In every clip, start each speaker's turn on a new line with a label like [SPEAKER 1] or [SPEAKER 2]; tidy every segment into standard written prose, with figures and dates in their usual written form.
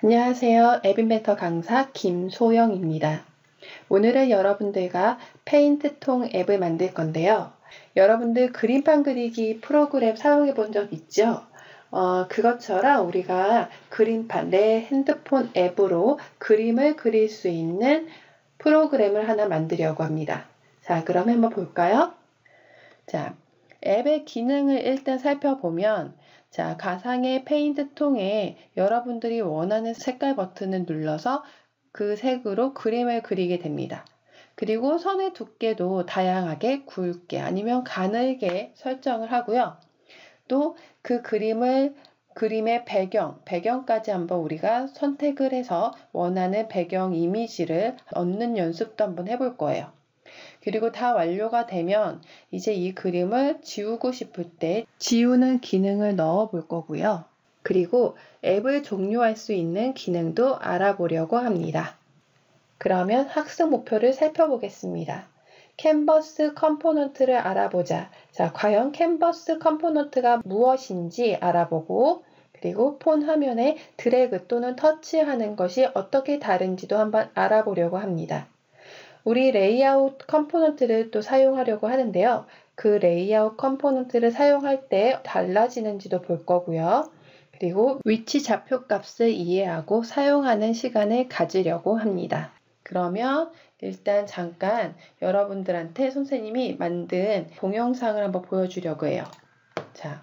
[SPEAKER 1] 안녕하세요. 앱인벤터 강사 김소영입니다. 오늘은 여러분들과 페인트통 앱을 만들 건데요. 여러분들 그림판 그리기 프로그램 사용해 본 적 있죠? 그것처럼 우리가 그림판, 내 핸드폰 앱으로 그림을 그릴 수 있는 프로그램을 하나 만들려고 합니다. 자, 그럼 한번 볼까요? 자, 앱의 기능을 일단 살펴보면 자, 가상의 페인트 통에 여러분들이 원하는 색깔 버튼을 눌러서 그 색으로 그림을 그리게 됩니다. 그리고 선의 두께도 다양하게 굵게 아니면 가늘게 설정을 하고요. 또 그 그림의 배경까지 한번 우리가 선택을 해서 원하는 배경 이미지를 얻는 연습도 한번 해볼 거예요. 그리고 다 완료가 되면 이제 이 그림을 지우고 싶을 때 지우는 기능을 넣어 볼 거고요. 그리고 앱을 종료할 수 있는 기능도 알아보려고 합니다. 그러면 학습 목표를 살펴보겠습니다. 캔버스 컴포넌트를 알아보자. 자, 과연 캔버스 컴포넌트가 무엇인지 알아보고 그리고 폰 화면에 드래그 또는 터치하는 것이 어떻게 다른지도 한번 알아보려고 합니다. 우리 레이아웃 컴포넌트를 또 사용하려고 하는데요. 그 레이아웃 컴포넌트를 사용할 때 달라지는지도 볼 거고요. 그리고 위치 좌표 값을 이해하고 사용하는 시간을 가지려고 합니다. 그러면 일단 잠깐 여러분들한테 선생님이 만든 동영상을 한번 보여주려고 해요. 자,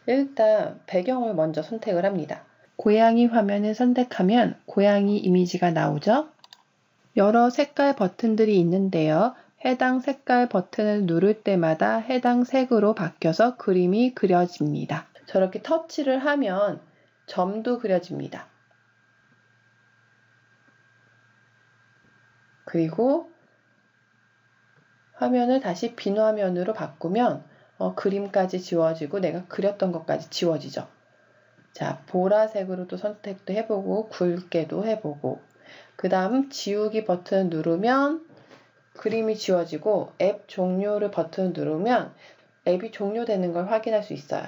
[SPEAKER 1] 일단 배경을 먼저 선택을 합니다. 고양이 화면을 선택하면 고양이 이미지가 나오죠? 여러 색깔 버튼들이 있는데요. 해당 색깔 버튼을 누를 때마다 해당 색으로 바뀌어서 그림이 그려집니다. 저렇게 터치를 하면 점도 그려집니다. 그리고 화면을 다시 빈 화면으로 바꾸면 그림까지 지워지고 내가 그렸던 것까지 지워지죠. 자, 보라색으로도 선택도 해보고 굵게도 해보고 그 다음 지우기 버튼 누르면 그림이 지워지고 앱 종료를 버튼 누르면 앱이 종료되는 걸 확인할 수 있어요.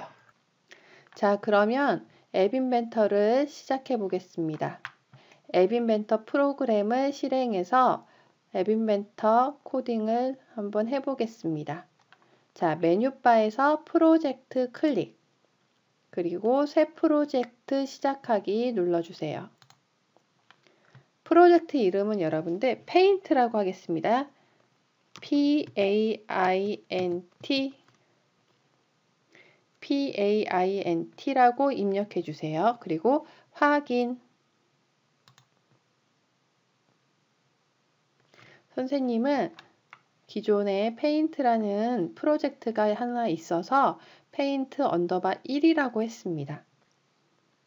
[SPEAKER 1] 자, 그러면 앱 인벤터를 시작해 보겠습니다. 앱 인벤터 프로그램을 실행해서 앱 인벤터 코딩을 한번 해보겠습니다. 자, 메뉴바에서 프로젝트 클릭 그리고 새 프로젝트 시작하기 눌러주세요. 프로젝트 이름은 여러분들 페인트라고 하겠습니다. PAINT라고 입력해 주세요. 그리고 확인. 선생님은 기존에 페인트라는 프로젝트가 하나 있어서 페인트 언더바 1이라고 했습니다.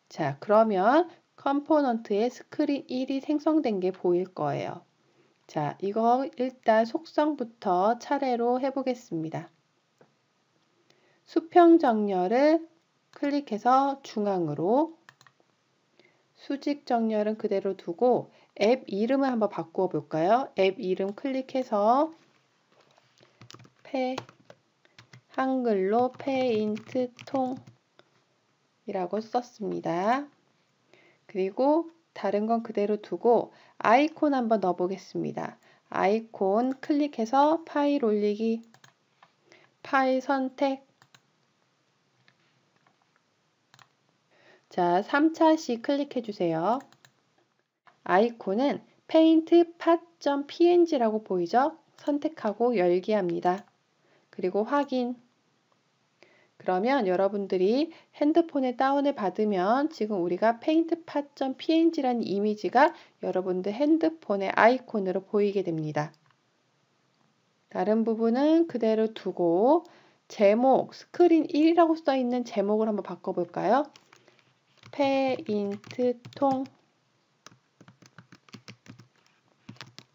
[SPEAKER 1] 자, 그러면 컴포넌트에 스크린 1이 생성된 게 보일 거예요. 자, 이거 일단 속성부터 차례로 해보겠습니다. 수평 정렬을 클릭해서 중앙으로 수직 정렬은 그대로 두고 앱 이름을 한번 바꾸어 볼까요? 앱 이름 클릭해서 한글로 페인트통 이라고 썼습니다. 그리고 다른 건 그대로 두고 아이콘 한번 넣어 보겠습니다. 아이콘 클릭해서 파일 올리기, 파일 선택. 자, 3차시 클릭해 주세요. 아이콘은 paintpad.png라고 보이죠? 선택하고 열기 합니다. 그리고 확인. 그러면 여러분들이 핸드폰에 다운을 받으면 지금 우리가 paintpad.png라는 이미지가 여러분들 핸드폰의 아이콘으로 보이게 됩니다. 다른 부분은 그대로 두고 제목, 스크린 1이라고 써 있는 제목을 한번 바꿔볼까요? 페인트통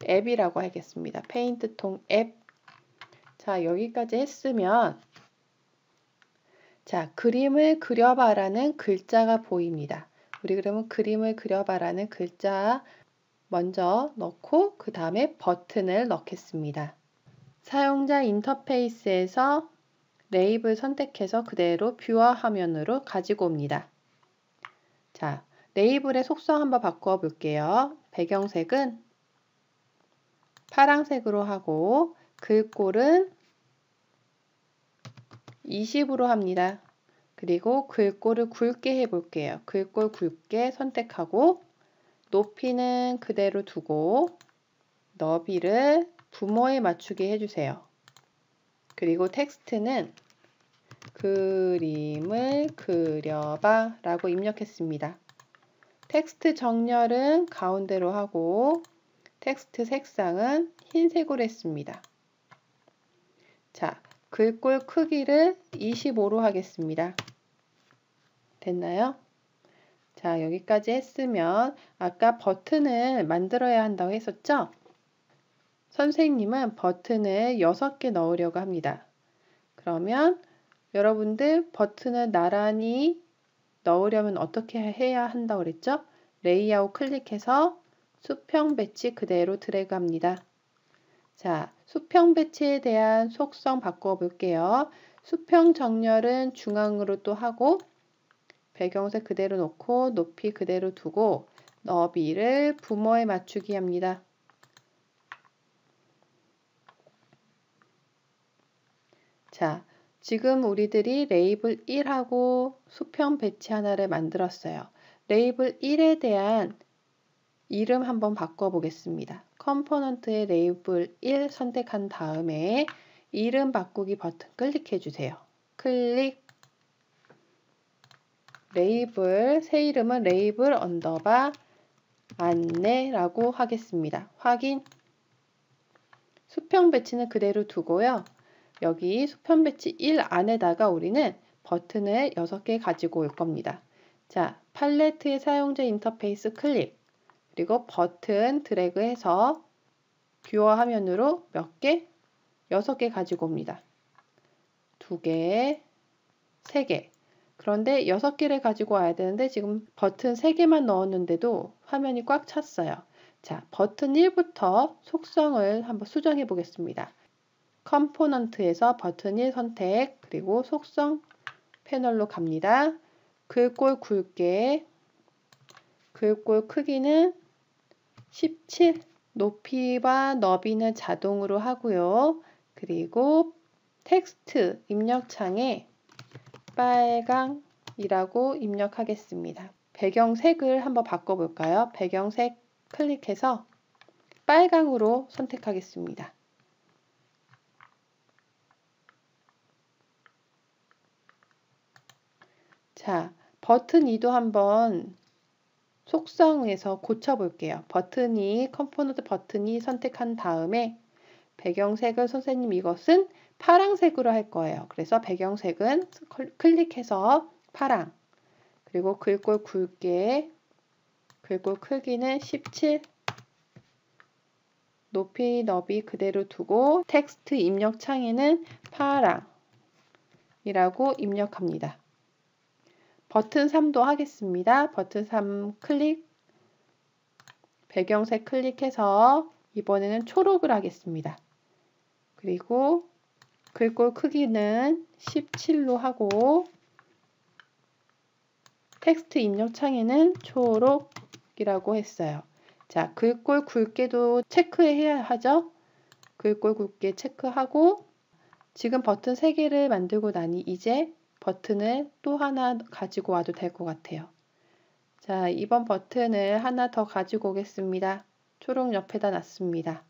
[SPEAKER 1] 앱이라고 하겠습니다. 페인트통 앱. 자, 여기까지 했으면 자, 그림을 그려봐라는 글자가 보입니다. 우리 그러면 그림을 그려봐라는 글자 먼저 넣고 그 다음에 버튼을 넣겠습니다. 사용자 인터페이스에서 레이블 선택해서 그대로 뷰어 화면으로 가지고 옵니다. 자, 레이블의 속성 한번 바꾸어 볼게요. 배경색은 파란색으로 하고 글꼴은 20으로 합니다. 그리고 글꼴을 굵게 해볼게요. 글꼴 굵게 선택하고 높이는 그대로 두고 너비를 부모에 맞추게 해주세요. 그리고 텍스트는 그림을 그려봐 라고 입력했습니다. 텍스트 정렬은 가운데로 하고 텍스트 색상은 흰색으로 했습니다. 자, 글꼴 크기를 25로 하겠습니다. 됐나요? 자, 여기까지 했으면 아까 버튼을 만들어야 한다고 했었죠? 선생님은 버튼을 6개 넣으려고 합니다. 그러면 여러분들 버튼을 나란히 넣으려면 어떻게 해야 한다고 그랬죠? 레이아웃 클릭해서 수평 배치 그대로 드래그 합니다. 자, 수평 배치에 대한 속성 바꿔 볼게요. 수평 정렬은 중앙으로 또 하고 배경색 그대로 놓고 높이 그대로 두고 너비를 부모에 맞추기 합니다. 자, 지금 우리들이 레이블 1하고 수평 배치 하나를 만들었어요. 레이블 1에 대한 이름 한번 바꿔보겠습니다. 컴포넌트의 레이블 1 선택한 다음에 이름 바꾸기 버튼 클릭해 주세요. 클릭. 레이블, 새 이름은 레이블 언더바 안내라고 하겠습니다. 확인. 수평 배치는 그대로 두고요. 여기 수평 배치 1 안에다가 우리는 버튼을 6개 가지고 올 겁니다. 자, 팔레트의 사용자 인터페이스 클릭. 그리고 버튼 드래그해서 뷰어 화면으로 몇 개? 6개 가지고 옵니다. 2개, 3개. 그런데 6개를 가지고 와야 되는데 지금 버튼 3개만 넣었는데도 화면이 꽉 찼어요. 자, 버튼 1부터 속성을 한번 수정해 보겠습니다. 컴포넌트에서 버튼 1 선택, 그리고 속성 패널로 갑니다. 글꼴 굵게, 글꼴 크기는 17, 높이와 너비는 자동으로 하고요. 그리고 텍스트 입력창에 빨강이라고 입력하겠습니다. 배경색을 한번 바꿔볼까요? 배경색 클릭해서 빨강으로 선택하겠습니다. 자, 버튼 2도 한번 속성에서 고쳐볼게요. 버튼이 컴포넌트 버튼이 선택한 다음에 배경색을 선생님 이것은 파란색으로 할 거예요. 그래서 배경색은 클릭해서 파랑, 그리고 글꼴 굵게, 글꼴 크기는 17, 높이 너비 그대로 두고 텍스트 입력 창에는 파랑이라고 입력합니다. 버튼 3도 하겠습니다. 버튼 3 클릭, 배경색 클릭해서 이번에는 초록을 하겠습니다. 그리고 글꼴 크기는 17로 하고 텍스트 입력 창에는 초록이라고 했어요. 자, 글꼴 굵게도 체크해야 하죠. 글꼴 굵게 체크하고 지금 버튼 3개를 만들고 나니 이제 버튼을 또 하나 가지고 와도 될 것 같아요. 자, 이번 버튼을 하나 더 가지고 오겠습니다. 초록 옆에다 놨습니다.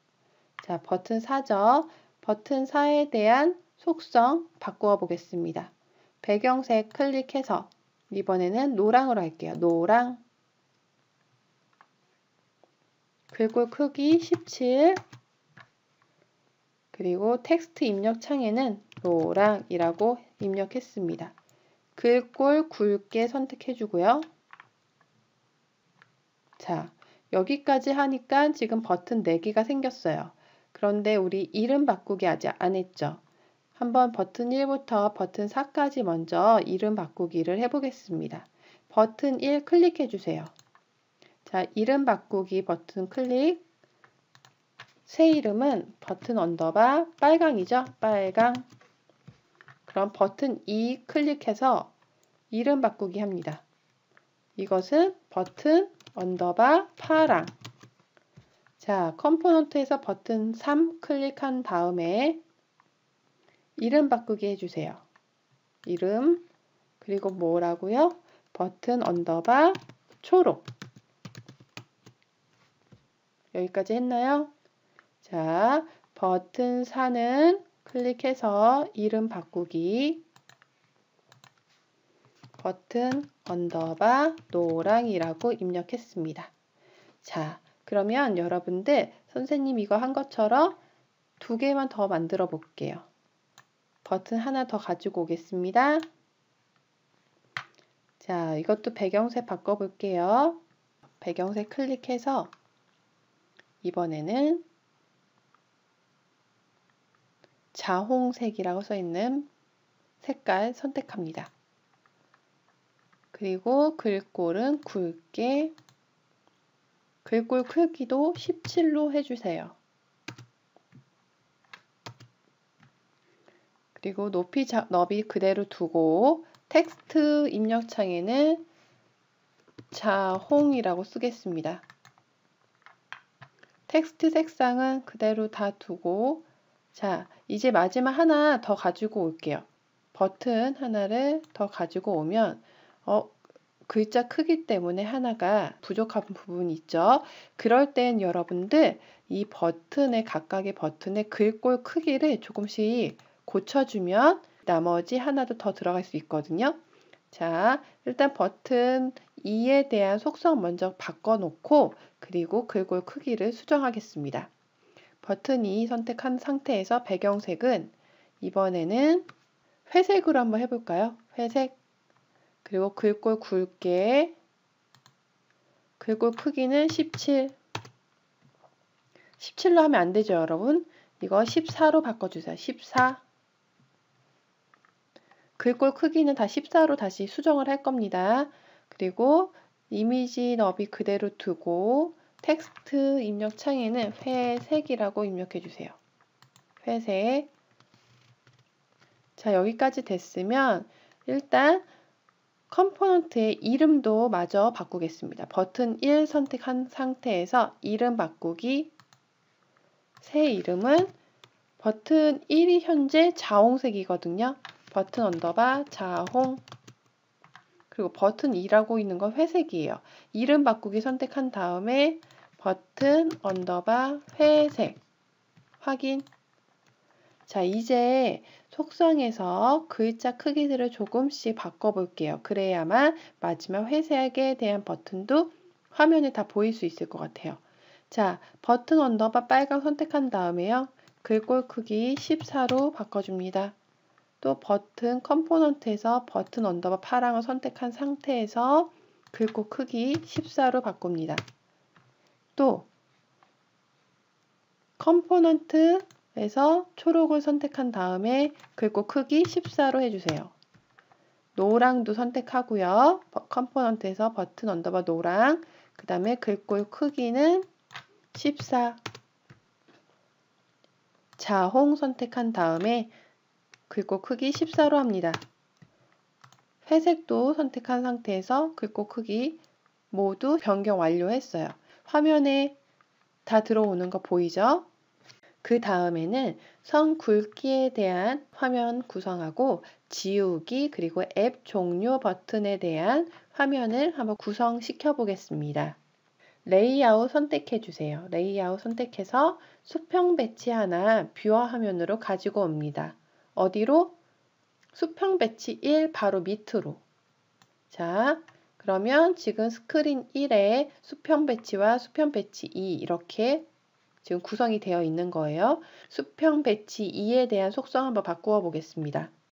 [SPEAKER 1] 자, 버튼 4죠. 버튼 4에 대한 속성 바꾸어 보겠습니다. 배경색 클릭해서 이번에는 노랑으로 할게요. 노랑. 글꼴 크기 17. 그리고 텍스트 입력 창에는 노랑이라고 입력했습니다. 글꼴 굵게 선택해 주고요. 자, 여기까지 하니까 지금 버튼 4개가 생겼어요. 그런데 우리 이름 바꾸기 아직 안 했죠. 한번 버튼 1부터 버튼 4까지 먼저 이름 바꾸기를 해보겠습니다. 버튼 1 클릭해 주세요. 자, 이름 바꾸기 버튼 클릭. 새 이름은 버튼 언더바 빨강이죠? 빨강. 그럼 버튼 2 클릭해서 이름 바꾸기 합니다. 이것은 버튼 언더바 파랑. 자, 컴포넌트에서 버튼 3 클릭한 다음에 이름 바꾸기 해주세요. 이름, 그리고 뭐라고요? 버튼 언더바 초록. 여기까지 했나요? 자, 버튼 4는 클릭해서 이름 바꾸기. 버튼 언더바 노랑이라고 입력했습니다. 자, 그러면 여러분들 선생님 이거 한 것처럼 2개만 더 만들어 볼게요. 버튼 하나 더 가지고 오겠습니다. 자, 이것도 배경색 바꿔볼게요. 배경색 클릭해서 이번에는 자홍색이라고 써있는 색깔 선택합니다. 그리고 글꼴은 굵게, 글꼴 크기도 17로 해주세요. 그리고 높이, 너비 그대로 두고 텍스트 입력창에는 자홍이라고 쓰겠습니다. 텍스트 색상은 그대로 다 두고, 자, 이제 마지막 하나 더 가지고 올게요. 버튼 하나를 더 가지고 오면 글자 크기 때문에 하나가 부족한 부분이 있죠. 그럴 땐 여러분들 이 버튼의 각각의 버튼의 글꼴 크기를 조금씩 고쳐주면 나머지 하나도 더 들어갈 수 있거든요. 자, 일단 버튼 2에 대한 속성 먼저 바꿔놓고 그리고 글꼴 크기를 수정하겠습니다. 버튼 2 선택한 상태에서 배경색은 이번에는 회색으로 한번 해볼까요? 회색. 그리고 글꼴 굵게, 글꼴 크기는 17. 17로 하면 안 되죠, 여러분. 이거 14로 바꿔주세요. 14. 글꼴 크기는 다 14로 다시 수정을 할 겁니다. 그리고 이미지 너비 그대로 두고 텍스트 입력 창에는 회색이라고 입력해 주세요. 회색. 자, 여기까지 됐으면 일단 컴포넌트의 이름도 마저 바꾸겠습니다. 버튼 1 선택한 상태에서 이름 바꾸기. 새 이름은 버튼 1이 현재 자홍색이거든요. 버튼 언더바 자홍. 그리고 버튼 2라고 있는 건 회색이에요. 이름 바꾸기 선택한 다음에 버튼 언더바 회색. 확인. 자, 이제 속성에서 글자 크기들을 조금씩 바꿔볼게요. 그래야만 마지막 회색에 대한 버튼도 화면에 다 보일 수 있을 것 같아요. 자, 버튼 언더바 빨강 선택한 다음에요. 글꼴 크기 14로 바꿔줍니다. 또 버튼 컴포넌트에서 버튼 언더바 파랑을 선택한 상태에서 글꼴 크기 14로 바꿉니다. 또 컴포넌트에서 초록을 선택한 다음에 글꼴 크기 14로 해주세요. 노랑도 선택하고요. 컴포넌트에서 버튼 언더바 노랑, 그 다음에 글꼴 크기는 14. 자홍 선택한 다음에 글꼴 크기 14로 합니다. 회색도 선택한 상태에서 글꼴 크기 모두 변경 완료했어요. 화면에 다 들어오는 거 보이죠? 그 다음에는 선 굵기에 대한 화면 구성하고 지우기 그리고 앱 종료 버튼에 대한 화면을 한번 구성시켜 보겠습니다. 레이아웃 선택해 주세요. 레이아웃 선택해서 수평 배치 하나 뷰어 화면으로 가지고 옵니다. 어디로? 수평 배치 1 바로 밑으로. 자, 그러면 지금 스크린 1에 수평 배치와 수평 배치 2 이렇게 지금 구성이 되어 있는 거예요. 수평 배치 2에 대한 속성 한번 바꾸어 보겠습니다.